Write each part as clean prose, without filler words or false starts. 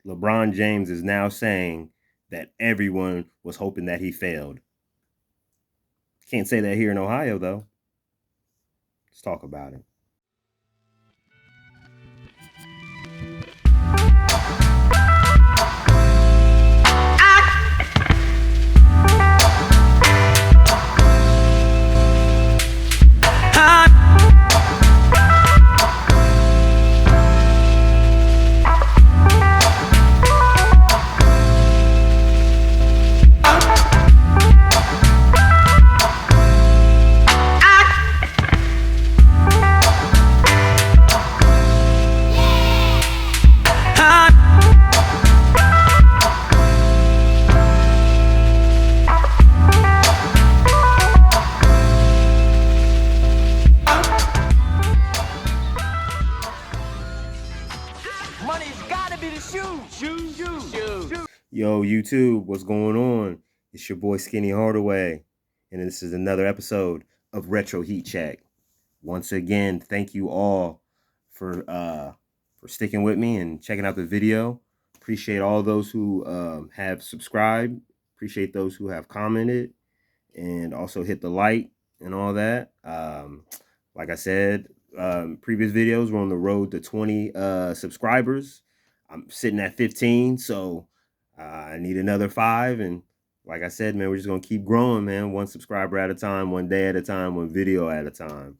LeBron James is now saying that everyone was hoping that he failed. Can't say that here in Ohio, though. Let's talk about it. Yo, YouTube, what's going on? It's your boy Skinny Hardaway, and this is another episode of Retro Heat Check. Once again, thank you all for sticking with me and checking out the video. Appreciate all those who have subscribed. Appreciate those who have commented and also hit the like and all that. Like I said, previous videos, we're on the road to 20 subscribers. I'm sitting at 15, so I need another 5. And like I said, man, we're just going to keep growing, man. One subscriber at a time, one day at a time, one video at a time.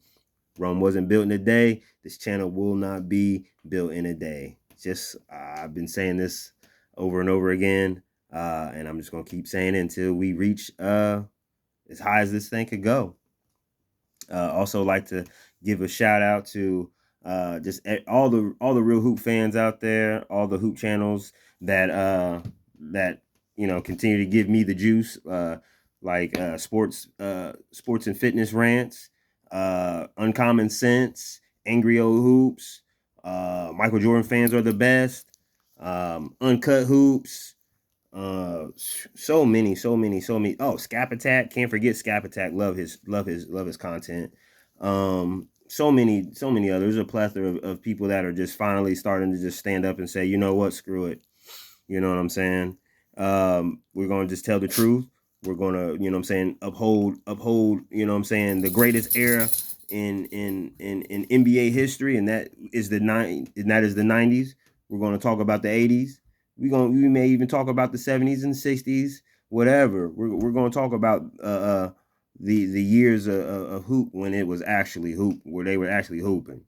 Rome wasn't built in a day. This channel will not be built in a day. Just I've been saying this over and over again, and I'm just going to keep saying it until we reach as high as this thing could go. Also like to give a shout out to just all the real hoop fans out there, all the hoop channels that continue to give me the juice, like sports and fitness rants, Uncommon Sense, Angry Old Hoops, Michael Jordan fans are the best, Uncut Hoops. So many. Oh, Scap Attack, can't forget Scap Attack. Love his content. So many others. A plethora of people that are just finally starting to just stand up and say, you know what, screw it. You know what I'm saying? We're gonna just tell the truth. We're gonna, you know what I'm saying, uphold, you know what I'm saying, the greatest era in NBA history, and that is the 90s. We're gonna talk about the 80s. We may even talk about the 70s and 60s, whatever. We're gonna talk about the years of hoop when it was actually hoop, where they were actually hooping,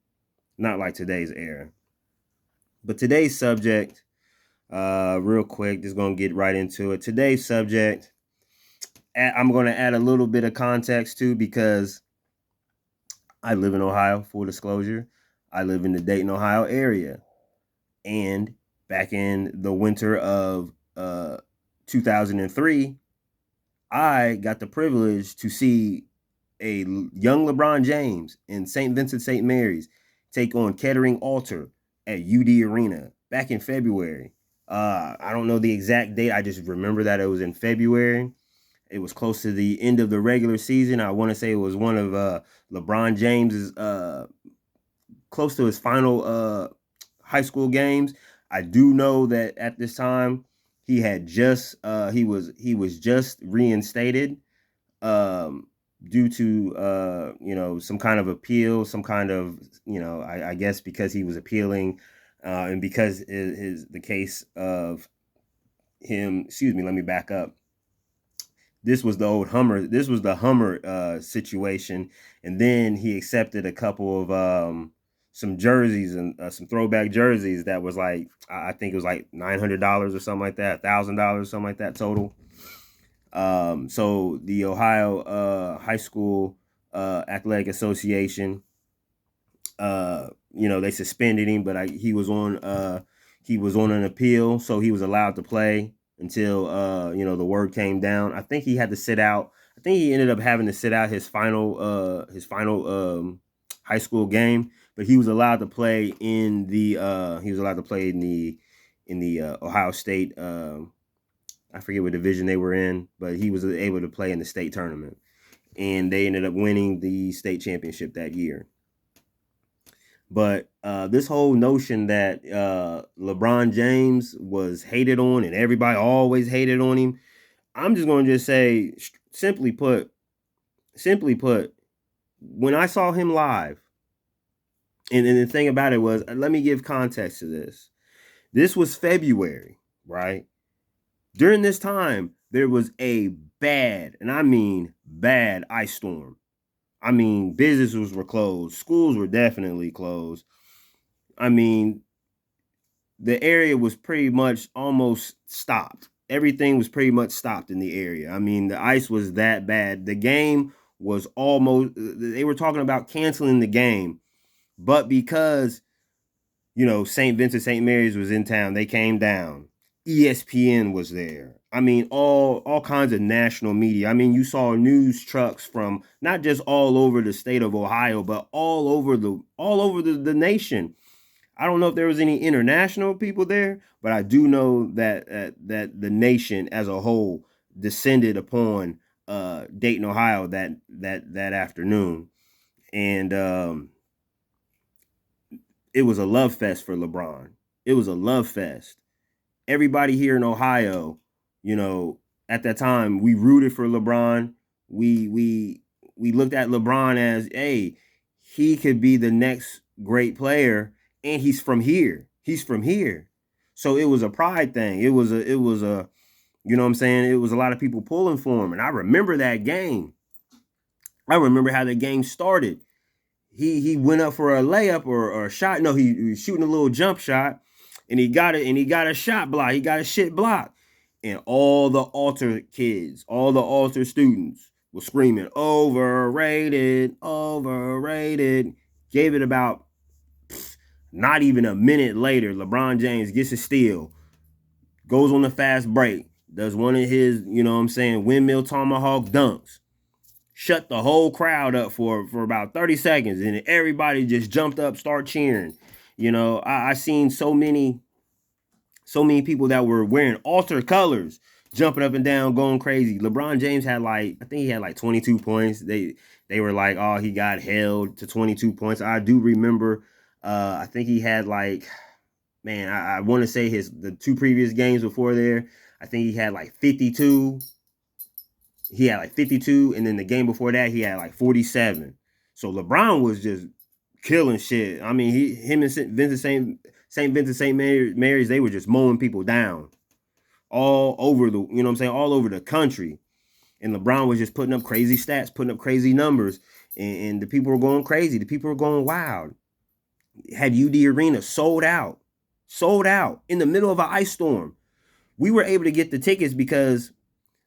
not like today's era. But today's subject, real quick, just gonna get right into it. Today's subject, I'm gonna add a little bit of context too, because I live in Ohio. Full disclosure, I live in the Dayton, Ohio area, and back in the winter of 2003, I got the privilege to see a young LeBron James in St. Vincent St. Mary's take on Kettering Alter at UD Arena back in February. I don't know the exact date. I just remember that it was in February. It was close to the end of the regular season. I want to say it was one of LeBron James's close to his final high school games. I do know that at this time he had just he was just reinstated due to some kind of appeal, some kind of I guess because he was appealing and because the case of him. Excuse me, let me back up. This was the old Hummer. This was the Hummer situation, and then he accepted a couple of some jerseys and some throwback jerseys that was like, I think it was like $900 or something like that, $1,000, something like that total. So the Ohio High School Athletic Association, they suspended him, but he was on an appeal, so he was allowed to play until the word came down. I think he had to sit out. I think he ended up having to sit out his final high school game, but he was allowed to play in the Ohio State. I forget what division they were in, but he was able to play in the state tournament, and they ended up winning the state championship that year. But this whole notion that LeBron James was hated on and everybody always hated on him, I'm just going to just say, simply put, when I saw him live, and the thing about it was, let me give context to this. This was February, right? During this time, there was a bad, and I mean bad, ice storm. I mean, businesses were closed, schools were definitely closed. I mean, the area was pretty much almost stopped. Everything was pretty much stopped in the area. I mean, the ice was that bad. The game was almost, they were talking about canceling the game, but because, St. Vincent St. Mary's was in town, they came down. ESPN was there. I mean, all kinds of national media. I mean, you saw news trucks from not just all over the state of Ohio, but all over the nation. I don't know if there was any international people there, but I do know that the nation as a whole descended upon Dayton, Ohio that afternoon, and it was a love fest for LeBron. It was a love fest. Everybody here in Ohio, you know, at that time, we rooted for LeBron. We looked at LeBron as, hey, he could be the next great player, and he's from here. He's from here. So it was a pride thing. It was a you know what I'm saying? It was a lot of people pulling for him. And I remember that game. I remember how the game started. He went up for a layup or a shot. No, he was shooting a little jump shot, and he got it, and he got a shot block. He got a shit block. And all the altar kids, all the altar students were screaming, overrated, overrated. Gave it about not even a minute later, LeBron James gets a steal, goes on the fast break, does one of his, windmill tomahawk dunks, shut the whole crowd up for about 30 seconds, and everybody just jumped up, start cheering. I seen so many people that were wearing altar colors, jumping up and down, going crazy. LeBron James had I think he had 22 points. They were like, oh, he got held to 22 points. I do remember, I think he had man, I want to say the two previous games before there, I think he had 52. He had 52, and then the game before that, he had 47. So LeBron was just killing shit. I mean, him and St. Vincent St. Mary's, they were just mowing people down all over all over the country. And LeBron was just putting up crazy stats, putting up crazy numbers, and the people were going crazy. The people were going wild. Had UD Arena sold out in the middle of an ice storm. We were able to get the tickets because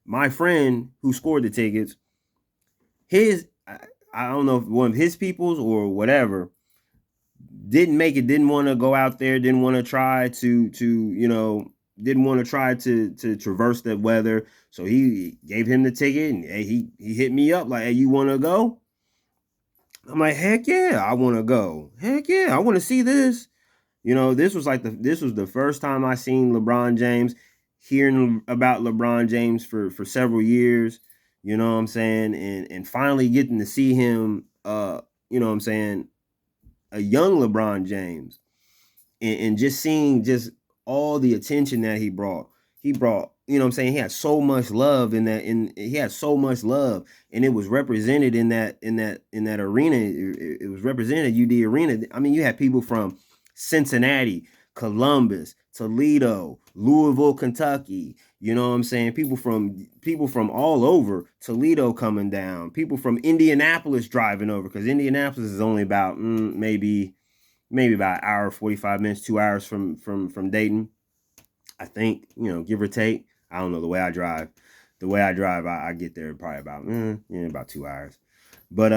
my friend who scored the tickets, I don't know if one of his peoples or whatever, didn't make it, didn't want to go out there, didn't want to try didn't want to try to traverse the weather. So he gave him the ticket, and he hit me up like, hey, you want to go? I'm like, heck yeah, I want to go. Heck yeah, I want to see this. This was the first time I seen LeBron James. Hearing about LeBron James for several years, you know what I'm saying, and finally getting to see him, you know what I'm saying, a young LeBron James, and just seeing just all the attention that he brought. You know what I'm saying, he had so much love he had so much love, and it was represented in that arena. It was represented at UD Arena. I mean, you had people from Cincinnati, Columbus, Toledo, Louisville, Kentucky. You know what I'm saying? People from all over. Toledo coming down. People from Indianapolis driving over, because Indianapolis is only about maybe about an hour, 45 minutes, 2 hours from Dayton. I think, give or take. I don't know, the way I drive. I get there probably about 2 hours. But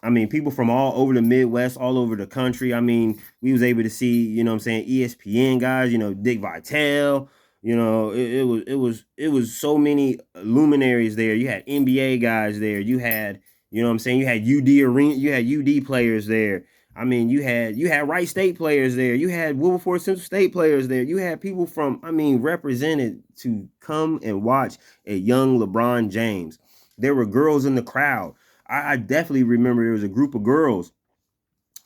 I mean, people from all over the Midwest, all over the country. I mean, we was able to see, ESPN guys, Dick Vitale. It was so many luminaries there. You had NBA guys there. You had, you had UD Arena, you had UD players there. I mean, you had Wright State players there. You had Wilberforce Central State players there. You had people from, represented to come and watch a young LeBron James. There were girls in the crowd. I definitely remember there was a group of girls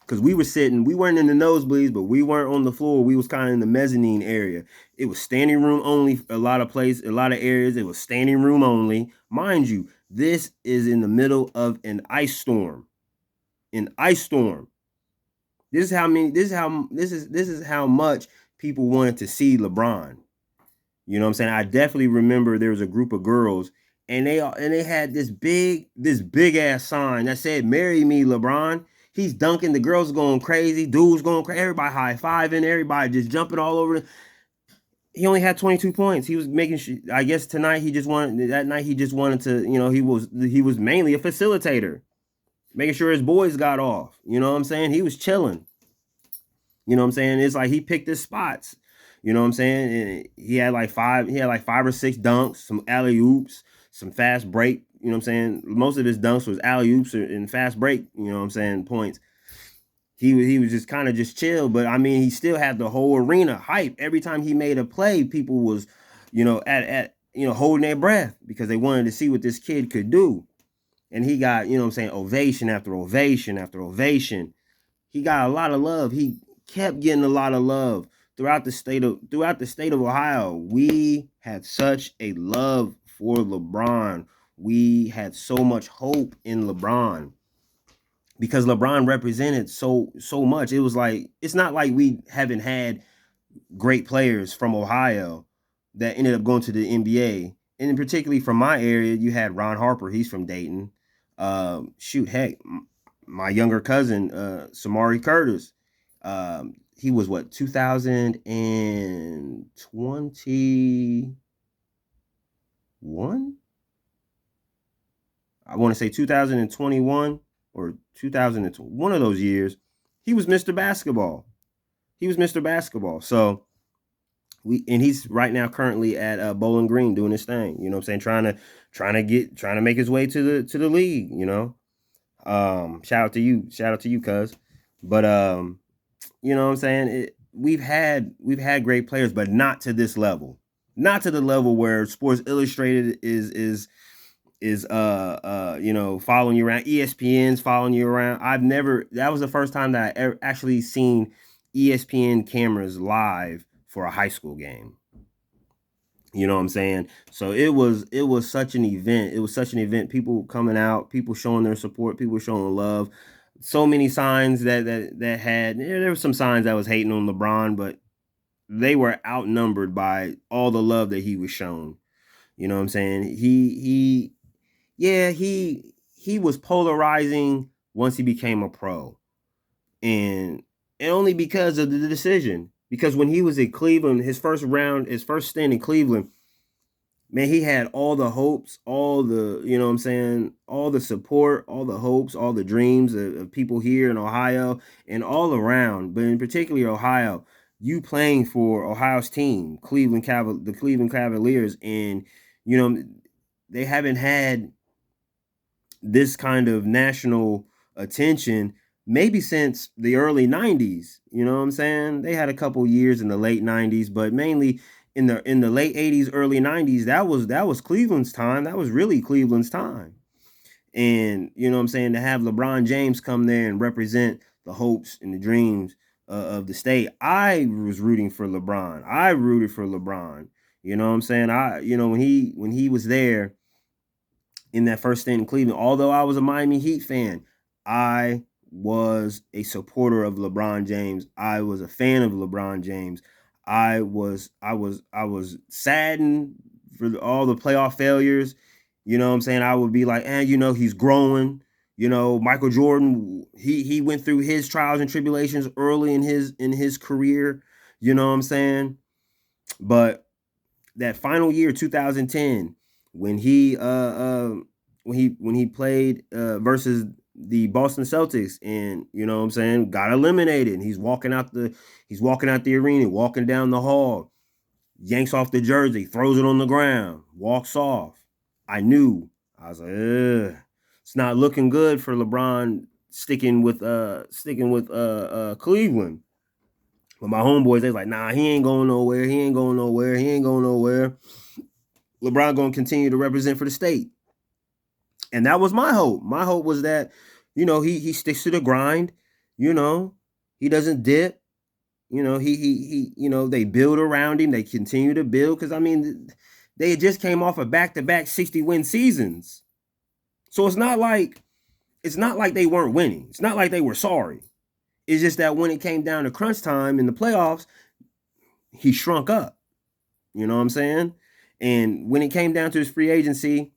because we weren't in the nosebleeds, but we weren't on the floor. We was kind of in the mezzanine area. It was standing room only. A lot of areas, it was standing room only. Mind you, this is in the middle of an ice storm. An ice storm. This is how much people wanted to see LeBron. You know what I'm saying? I definitely remember there was a group of girls, and they had this big ass sign that said "Marry me, LeBron." He's dunking. The girls going crazy. Dudes going crazy. Everybody high fiving. Everybody just jumping all over. He only had 22 points. He was making. I guess tonight he just wanted. That night he just wanted to. You know, he was mainly a facilitator, making sure his boys got off. You know what I'm saying? He was chilling. You know what I'm saying? It's like he picked his spots. You know what I'm saying? And he had like five or six dunks, some alley oops, some fast break. You know what I'm saying? Most of his dunks was alley oops and fast break. You know what I'm saying? Points. He was just kind of just chill, but I mean, he still had the whole arena hype. Every time he made a play, people was, at holding their breath because they wanted to see what this kid could do. And he got, you know what I'm saying, ovation after ovation after ovation. He got a lot of love. He kept getting a lot of love throughout the state of Ohio. We had such a love for LeBron. We had so much hope in LeBron because LeBron represented so much. It was like, it's not like we haven't had great players from Ohio that ended up going to the NBA. And particularly from my area, you had Ron Harper. He's from Dayton. My younger cousin, Samari Curtis. He was what, 2021? I want to say 2021 or 2020, one of those years. He was Mr. Basketball. So he's right now currently at Bowling Green doing his thing. You know what I'm saying? Trying to make his way to the league. You know. Shout out to you, cuz. But you know what I'm saying? We've had great players, but not to this level. Not to the level where Sports Illustrated is following you around. ESPN's following you around. That was the first time that I ever actually seen ESPN cameras live for a high school game. You know what I'm saying? So it was such an event. It was such an event. People coming out, people showing their support, people showing love. So many signs that had, there were some signs that was hating on LeBron, but they were outnumbered by all the love that he was shown. You know what I'm saying? He was polarizing once he became a pro. And only because of the decision. Because when he was at Cleveland, his first stint in Cleveland, man, he had all the hopes, all the, you know what I'm saying, all the support, all the hopes, all the dreams of people here in Ohio and all around, but in particular Ohio, you playing for Ohio's team, the Cleveland Cavaliers, and, you know, they haven't had this kind of national attention maybe since the early 90s. You know what I'm saying? They had a couple years in the late 90s, but mainly in the late 80s, early 90s, that was Cleveland's time. That was really Cleveland's time. And you know what I'm saying, to have LeBron James come there and represent the hopes and the dreams of the state. I was rooting for LeBron. I rooted for LeBron. You know what I'm saying? When he was there in that first stint in Cleveland, although I was a Miami Heat fan, I was a supporter of LeBron James. I was a fan of LeBron James. I was saddened for all the playoff failures. You know what I'm saying? I would be like, he's growing. You know, Michael Jordan, he went through his trials and tribulations early in his career. You know what I'm saying? But that final year, 2010, when he played versus the Boston Celtics, and you know what I'm saying, got eliminated, and he's walking out the arena, walking down the hall, yanks off the jersey, throws it on the ground, walks off. I was like, ugh, it's not looking good for LeBron sticking with Cleveland. But my homeboys, they like, nah, he ain't going nowhere. LeBron gonna continue to represent for the state. And that was my hope. My hope was that, he sticks to the grind. You know, he doesn't dip. You know, they build around him. They continue to build because I mean, they just came off of back-to-back 60-win seasons. So it's not like they weren't winning. It's not like they were sorry. It's just that when it came down to crunch time in the playoffs, he shrunk up. You know what I'm saying? And when it came down to his free agency,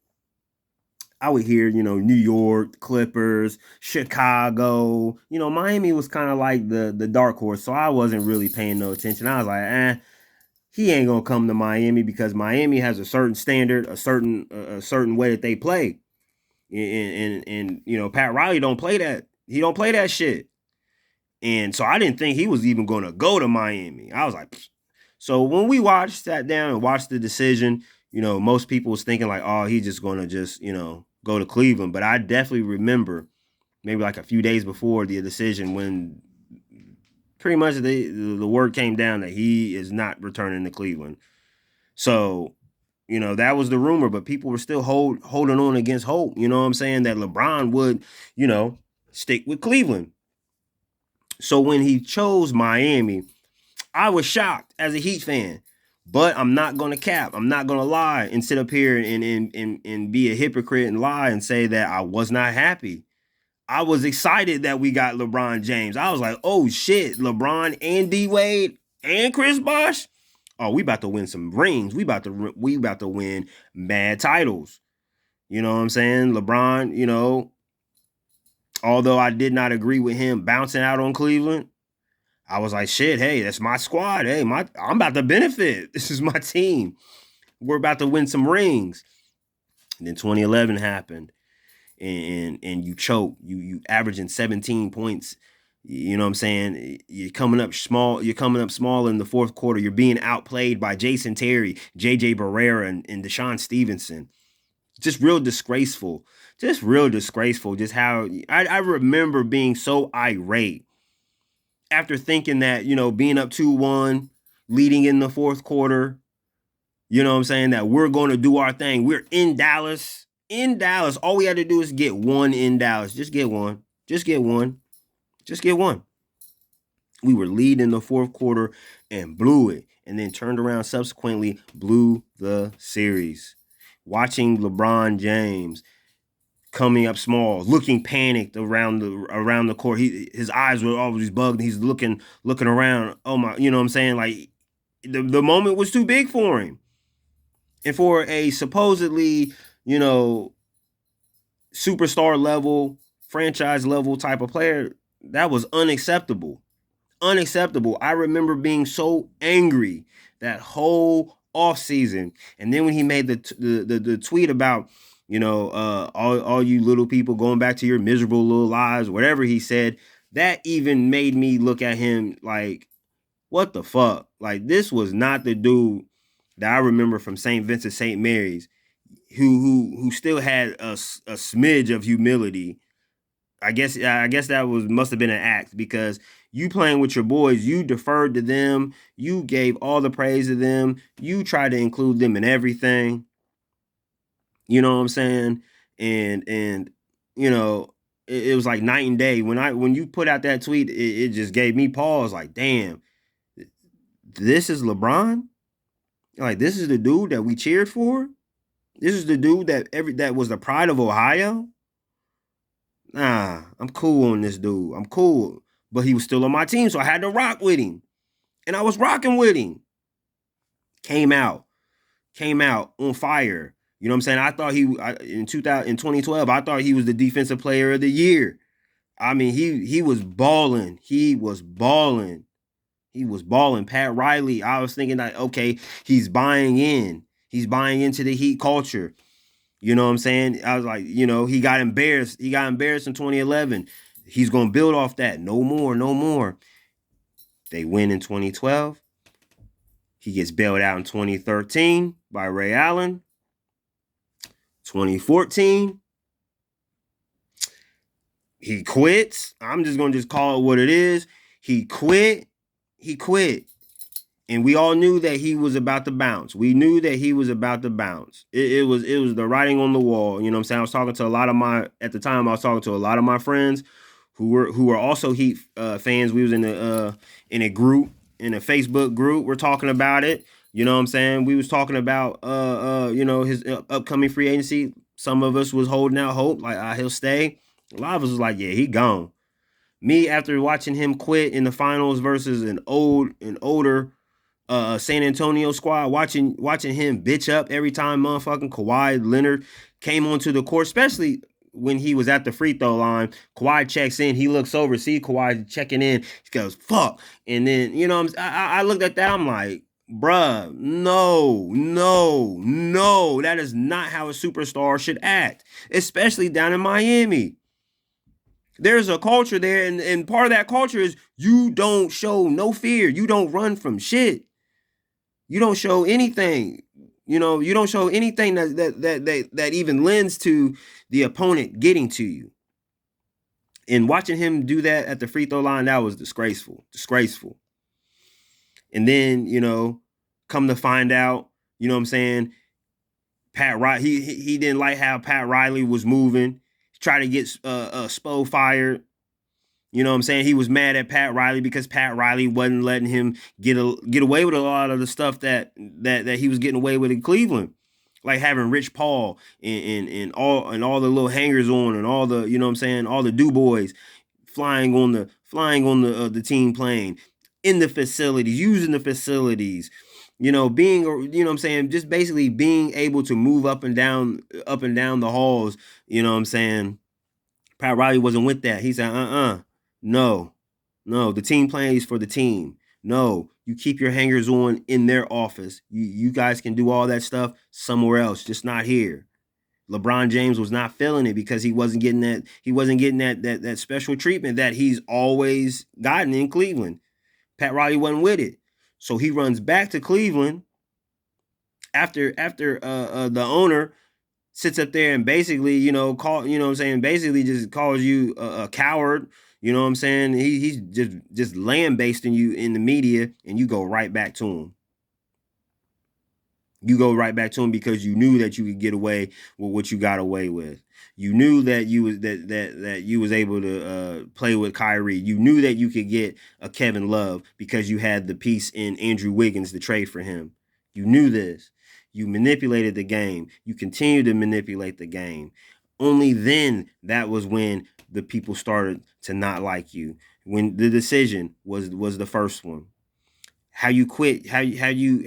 I would hear, New York, Clippers, Chicago. Miami was kind of like the dark horse, so I wasn't really paying no attention. I was like, he ain't gonna come to Miami because Miami has a certain standard, a certain way that they play. And Pat Riley don't play that. He don't play that shit. And so I didn't think he was even gonna go to Miami. I was like, pfft. So when we sat down and watched the decision, most people was thinking like, oh, he's just gonna go to Cleveland. But I definitely remember maybe like a few days before the decision when pretty much the word came down that he is not returning to Cleveland. So, that was the rumor, but people were still holding on against hope. You know what I'm saying? That LeBron would, stick with Cleveland. So when he chose Miami, I was shocked as a Heat fan. But I'm not gonna cap. I'm not gonna lie and sit up here and be a hypocrite and lie and say that I was not happy. I was excited that we got LeBron James. I was like, oh shit, LeBron and D Wade and Chris Bosh. Oh, we about to win some rings. We about to win mad titles. You know what I'm saying? LeBron, although I did not agree with him bouncing out on Cleveland, I was like, shit, hey, that's my squad. Hey, I'm about to benefit. This is my team. We're about to win some rings. And then 2011 happened. And you choke. You averaging 17 points. You know what I'm saying? You're coming up small in the fourth quarter. You're being outplayed by Jason Terry, JJ Barrera, and Deshaun Stevenson. Just real disgraceful. Just how I remember being so irate after thinking that, being up 2-1, leading in the fourth quarter, you know what I'm saying, that we're going to do our thing. We're in Dallas. In Dallas. All we had to do is get one in Dallas. Just get one. We were leading the fourth quarter and blew it. And then turned around subsequently, blew the series. Watching LeBron James coming up small, looking panicked around the court. His eyes were always bugged. He's looking around. Oh my, you know what I'm saying? Like the moment was too big for him. And for a supposedly, superstar level, franchise level type of player, that was unacceptable. Unacceptable. I remember being so angry that whole offseason. And then when he made the tweet about, all you little people going back to your miserable little lives, whatever he said, that even made me look at him like, what the fuck? Like, this was not the dude that I remember from St. Vincent St. Mary's who still had a smidge of humility. I guess that must have been an act, because you playing with your boys, you deferred to them, you gave all the praise to them, you tried to include them in everything. You know what I'm saying? And it was like night and day. When you put out that tweet, it just gave me pause. Like, damn, this is LeBron? Like, this is the dude that we cheered for? This is the dude that was the pride of Ohio? Nah, I'm cool on this dude. I'm cool. But he was still on my team, so I had to rock with him. And I was rocking with him. Came out on fire. You know what I'm saying? I thought in 2012, I thought he was the defensive player of the year. I mean, he was balling. He was balling. Pat Riley, I was thinking that, okay, he's buying in. He's buying into the Heat culture. You know what I'm saying? I was like, he got embarrassed. He got embarrassed in 2011. He's going to build off that. No more. They win in 2012. He gets bailed out in 2013 by Ray Allen. 2014, he quits. I'm just going to call it what it is. He quit. And we all knew that he was about to bounce. It was the writing on the wall. You know what I'm saying? At the time, I was talking to a lot of my friends who were also Heat fans. We was in a group, in a Facebook group. We're talking about it. You know what I'm saying? We was talking about his upcoming free agency. Some of us was holding out hope, like he'll stay. A lot of us was like, yeah, he gone. Me, after watching him quit in the finals versus an older San Antonio squad, watching him bitch up every time motherfucking Kawhi Leonard came onto the court, especially when he was at the free throw line. Kawhi checks in, he looks over, see Kawhi checking in, he goes, fuck. And then, I looked at that, I'm like, bruh, no, that is not how a superstar should act, especially down in Miami. There's a culture there, and part of that culture is you don't show no fear. You don't run from shit. You don't show anything. You don't show anything that even lends to the opponent getting to you. And watching him do that at the free throw line, that was disgraceful. And then, come to find out, you know what I'm saying, Pat Riley, he didn't like how Pat Riley was moving. He tried to get Spo fired. You know what I'm saying? He was mad at Pat Riley because Pat Riley wasn't letting him get away with a lot of the stuff that he was getting away with in Cleveland, like having Rich Paul and all the little hangers on and all the, you know what I'm saying, all the do boys flying on the team plane in the facilities, using the facilities, being, you know what I'm saying, just basically being able to move up and down the halls. You know what I'm saying? Pat Riley wasn't with that. He said, no, the team plays for the team. No, you keep your hangers on in their office. You guys can do all that stuff somewhere else, just not here. LeBron James was not feeling it because he wasn't getting that special treatment that he's always gotten in Cleveland. Pat Riley wasn't with it. So he runs back to Cleveland after the owner sits up there and basically, basically just calls you a coward. You know what I'm saying? He's just lambasting you in the media, and you go right back to him. You go right back to him because you knew that you could get away with what you got away with. You knew that you was able to play with Kyrie. You knew that you could get a Kevin Love because you had the piece in Andrew Wiggins to trade for him. You knew this. You manipulated the game. You continue to manipulate the game. Only then, that was when the people started to not like you. When the decision was the first one. How you quit, how you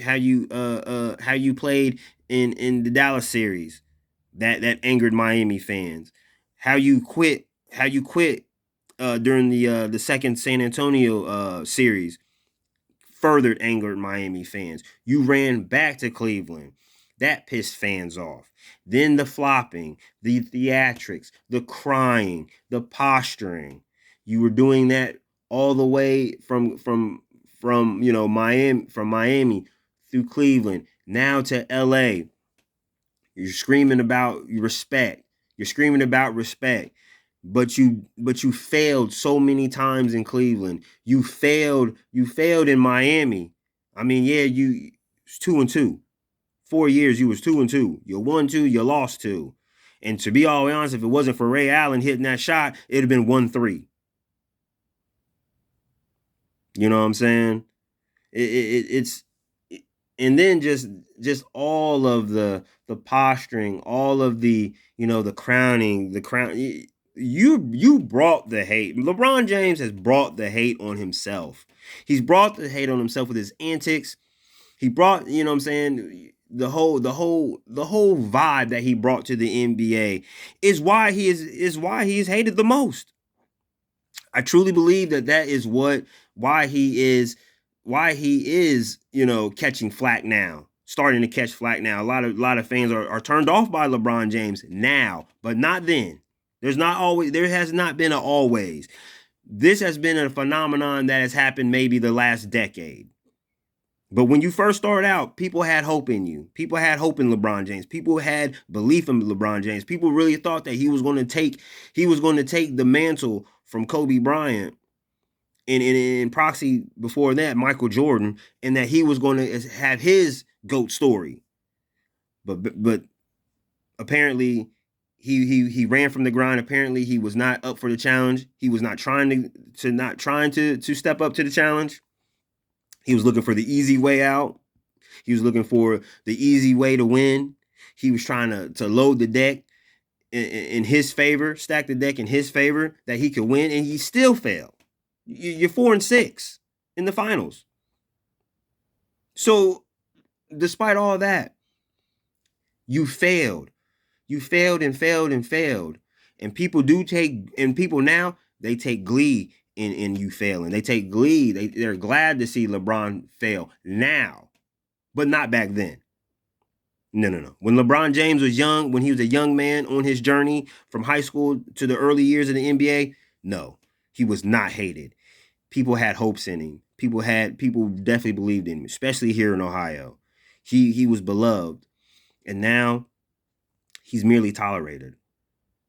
played in the Dallas series, that angered Miami fans. How you quit during the second San Antonio series, further angered Miami fans. You ran back to Cleveland. That pissed fans off. Then the flopping, the theatrics, the crying, the posturing. You were doing that all the way from Miami through Cleveland, now to LA. You're screaming about respect. But you failed so many times in Cleveland. You failed in Miami. I mean, yeah, you 2-2. 4 years you was 2-2. You won 2, you lost 2. And to be all honest, if it wasn't for Ray Allen hitting that shot, it'd have been 1-3. You know what I'm saying? It's and then just all of the posturing, all of the, the crowning, you brought the hate. LeBron James has brought the hate on himself. He's brought the hate on himself with his antics. He brought, you know what I'm saying, the whole vibe that he brought to the NBA is why he is hated the most. I truly believe that is why he is catching flack now, starting to catch flack now. A lot of fans are turned off by LeBron James now, but not then. There has not been an always. This has been a phenomenon that has happened maybe the last decade. But when you first started out, people had hope in you. People had hope in LeBron James. People had belief in LeBron James. People really thought that he was going to take the mantle from Kobe Bryant and in proxy before that, Michael Jordan, and that he was going to have his GOAT story. But apparently He ran from the grind. Apparently, he was not up for the challenge. He was not trying to step up to the challenge. He was looking for the easy way out. He was looking for the easy way to win. He was trying to load the deck in his favor, stack the deck in his favor that he could win, and he still failed. You're 4-6 in the finals. So, despite all that, you failed. You failed and failed and failed. And people now, they take glee in you failing. They take glee. They're glad to see LeBron fail now, but not back then. No. When LeBron James was young, when he was a young man on his journey from high school to the early years of the NBA, no, he was not hated. People had hopes in him. People definitely believed in him, especially here in Ohio. He was beloved. And now he's merely tolerated.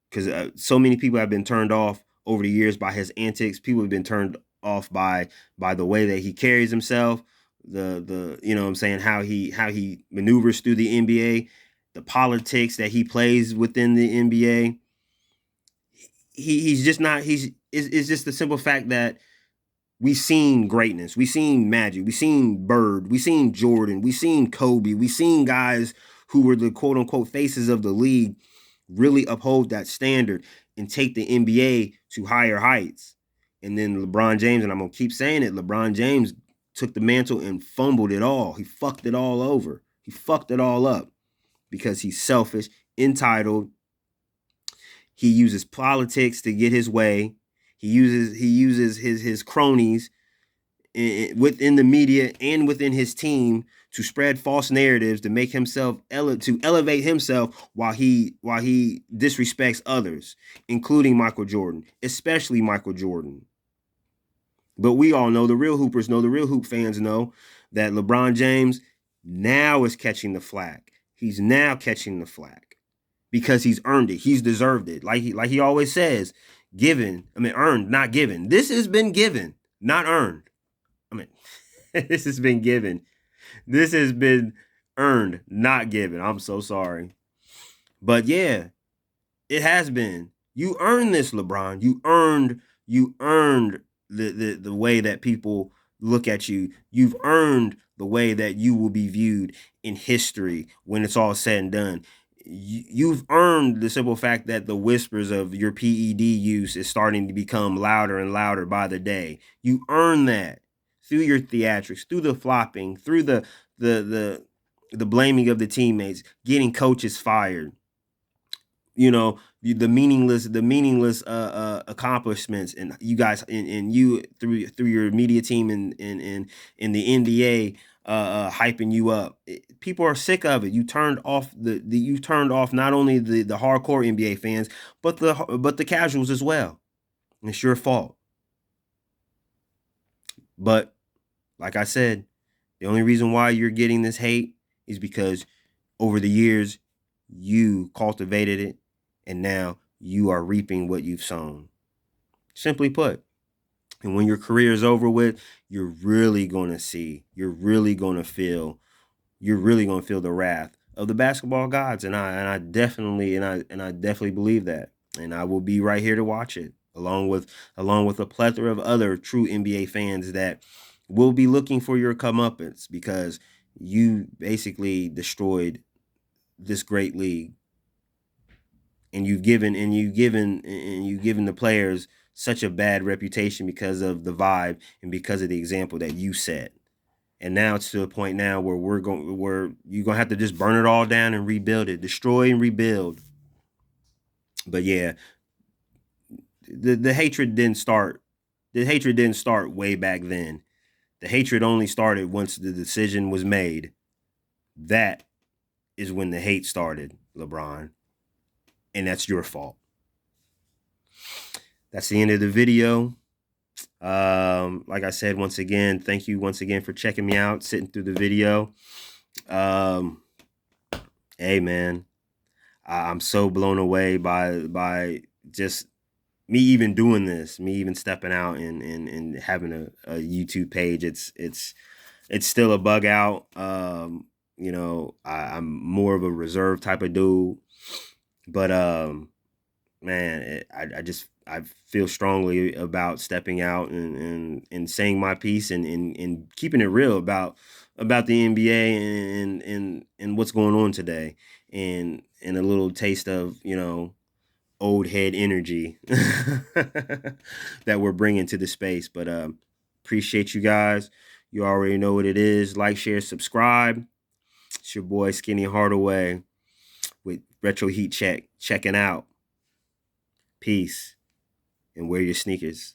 Because so many people have been turned off over the years by his antics. People have been turned off by the way that he carries himself, the you know what I'm saying, how he maneuvers through the NBA, the politics that he plays within the NBA. He's just not. It's just the simple fact that we've seen greatness. We've seen Magic. We've seen Bird. We've seen Jordan. We've seen Kobe. We've seen guys who were the quote unquote faces of the league really uphold that standard and take the NBA to higher heights. And then LeBron James, and I'm going to keep saying it, LeBron James took the mantle and fumbled it all. He fucked it all over. He fucked it all up because he's selfish, entitled. He uses politics to get his way. He uses his cronies within the media and within his team to spread false narratives to make himself elevate himself while he disrespects others, including Michael Jordan, especially Michael Jordan. But we all know, the real hoopers know, the real hoop fans know that LeBron James now is catching the flack. He's now catching the flack because he's earned it. He's deserved it. Like he always says, earned, not given. This has been given, not earned. This has been given. This has been earned, not given. I'm so sorry. But yeah, it has been. You earned this, LeBron. You earned the way that people look at you. You've earned the way that you will be viewed in history when it's all said and done. You've earned the simple fact that the whispers of your PED use is starting to become louder and louder by the day. You earned that through your theatrics, through the flopping, through the blaming of the teammates, getting coaches fired. You know, the meaningless accomplishments, and you guys and you through your media team and in the NBA hyping you up. People are sick of it. You turned off not only the hardcore NBA fans, but the casuals as well. And it's your fault. But like I said, the only reason why you're getting this hate is because over the years you cultivated it, and now you are reaping what you've sown. Simply put. And when your career is over with, you're really going to feel the wrath of the basketball gods. And I definitely believe that. And I will be right here to watch it, along with a plethora of other true NBA fans that will be looking for your comeuppance, because you basically destroyed this great league. And you've given the players such a bad reputation because of the vibe and because of the example that you set. And now it's to a point now where you're gonna have to just burn it all down and rebuild it, destroy and rebuild. But yeah, the hatred didn't start. The hatred didn't start way back then. The hatred only started once the decision was made. That is when the hate started, LeBron. And that's your fault. That's the end of the video. Like I said, once again, thank you once again for checking me out, sitting through the video. Hey man, I'm so blown away by just me even doing this, me even stepping out and having a YouTube page. It's still a bug out. You know, I'm more of a reserved type of dude. But man, I feel strongly about stepping out and saying my piece and keeping it real about the NBA and what's going on today, and a little taste of, old head energy that we're bringing to the space. But appreciate you guys. You already know what it is. Like, share, subscribe. It's your boy Skinny Hardaway with Retro Heat Check checking out. Peace, and wear your sneakers.